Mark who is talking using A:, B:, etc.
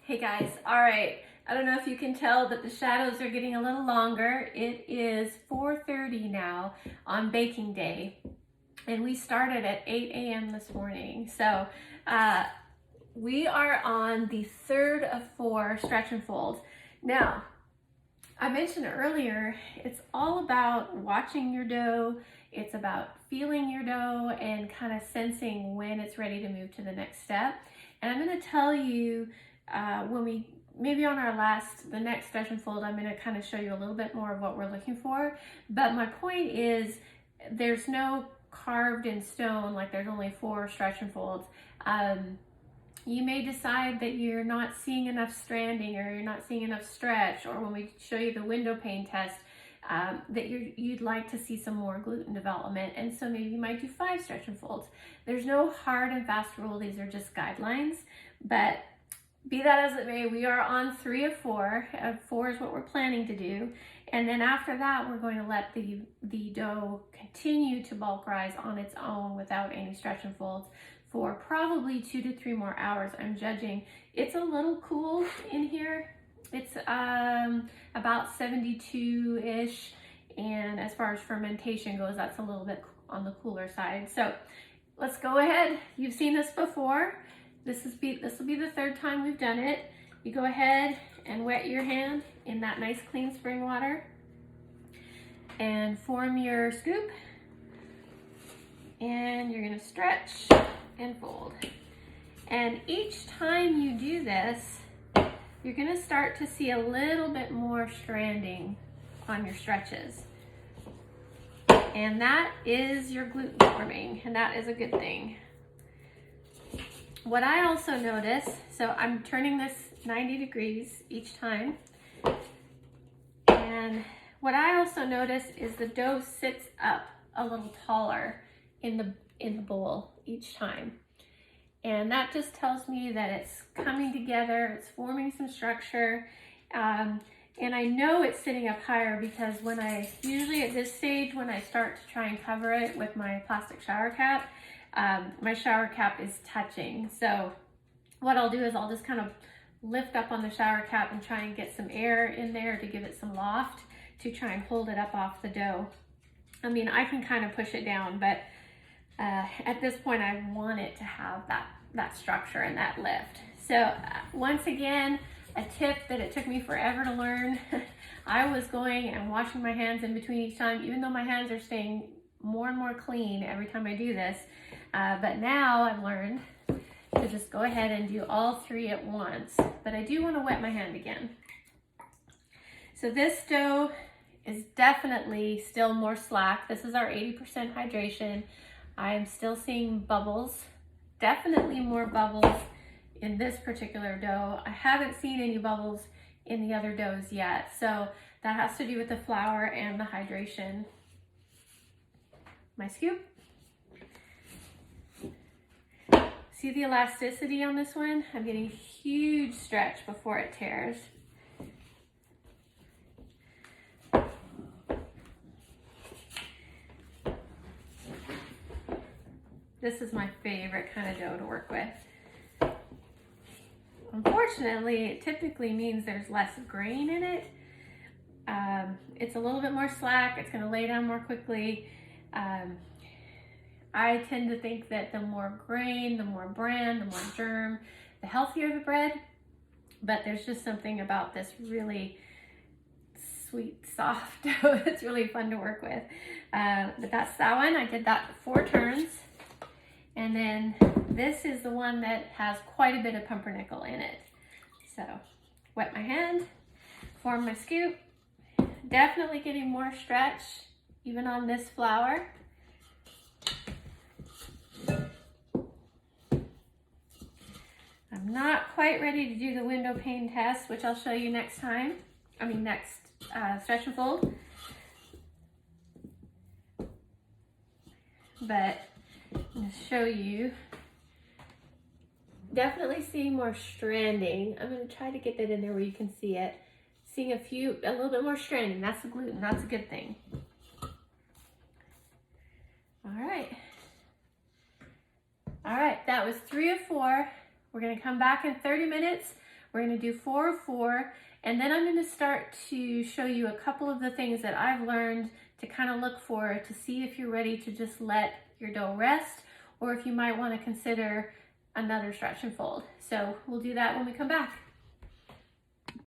A: Hey guys, all right. I don't know if you can tell, but the shadows are getting a little longer. It is 4:30 now on baking day, and we started at 8 a.m. this morning. So we are on the third of 4 stretch and fold. Now, I mentioned earlier, it's all about watching your dough. It's about feeling your dough and kind of sensing when it's ready to move to the next step. And I'm going to tell you when we maybe on the next stretch and fold, I'm going to kind of show you a little bit more of what we're looking for. But my point is, there's no carved in stone, like there's only 4 stretch and folds. You may decide that you're not seeing enough stranding, or you're not seeing enough stretch, or when we show you the window pane test, that you'd like to see some more gluten development, and so maybe you might do 5 stretch and folds. There's no hard and fast rule, these are just guidelines, but be that as it may, we are on 3 of 4. 4 is what we're planning to do, and then after that we're going to let the dough continue to bulk rise on its own without any stretch and folds for probably 2 to 3 more hours. I'm judging. It's a little cool in here. It's about 72-ish, and as far as fermentation goes, that's a little bit on the cooler side. So let's go ahead. You've seen this before. This will be the 3rd time we've done it. You go ahead and wet your hand in that nice clean spring water and form your scoop, and you're gonna stretch and fold. And each time you do this, you're gonna start to see a little bit more stranding on your stretches. And that is your gluten forming, and that is a good thing. What I also notice, so I'm turning this 90 degrees each time, and what I also notice is the dough sits up a little taller in the bowl each time. And that just tells me that it's coming together, it's forming some structure, and I know it's sitting up higher because usually at this stage, when I start to try and cover it with my plastic shower cap, my shower cap is touching. So what I'll do is I'll just kind of lift up on the shower cap and try and get some air in there to give it some loft to try and hold it up off the dough. I mean, I can kind of push it down, but at this point I want it to have that structure and that lift. So once again, a tip that it took me forever to learn. I was going and washing my hands in between each time, even though my hands are staying more and more clean every time I do this. But now I've learned to just go ahead and do all 3 at once. But I do want to wet my hand again. So this dough is definitely still more slack. This is our 80% hydration. I'm still seeing bubbles, definitely more bubbles in this particular dough. I haven't seen any bubbles in the other doughs yet. So that has to do with the flour and the hydration. My scoop. See the elasticity on this one? I'm getting huge stretch before it tears. This is my favorite kind of dough to work with. Unfortunately, it typically means there's less grain in it. It's a little bit more slack. It's going to lay down more quickly. I tend to think that the more grain, the more bran, the more germ, the healthier the bread. But there's just something about this really sweet, soft dough. It's really fun to work with. But that's that one. I did that 4 turns. And then this is the one that has quite a bit of pumpernickel in it. So wet my hand, form my scoop. Definitely getting more stretch even on this flour. I'm not quite ready to do the window pane test, which I'll show you next time. Next stretch and fold. But I'm going to show you. Definitely seeing more stranding. I'm going to try to get that in there where you can see it. Seeing a little bit more stranding. That's the gluten. That's a good thing. All right. All right, that was 3 of 4. We're going to come back in 30 minutes. We're going to do 4 of 4, and then I'm going to start to show you a couple of the things that I've learned to kind of look for to see if you're ready to just let your dough rest, or if you might want to consider another stretch and fold. So we'll do that when we come back.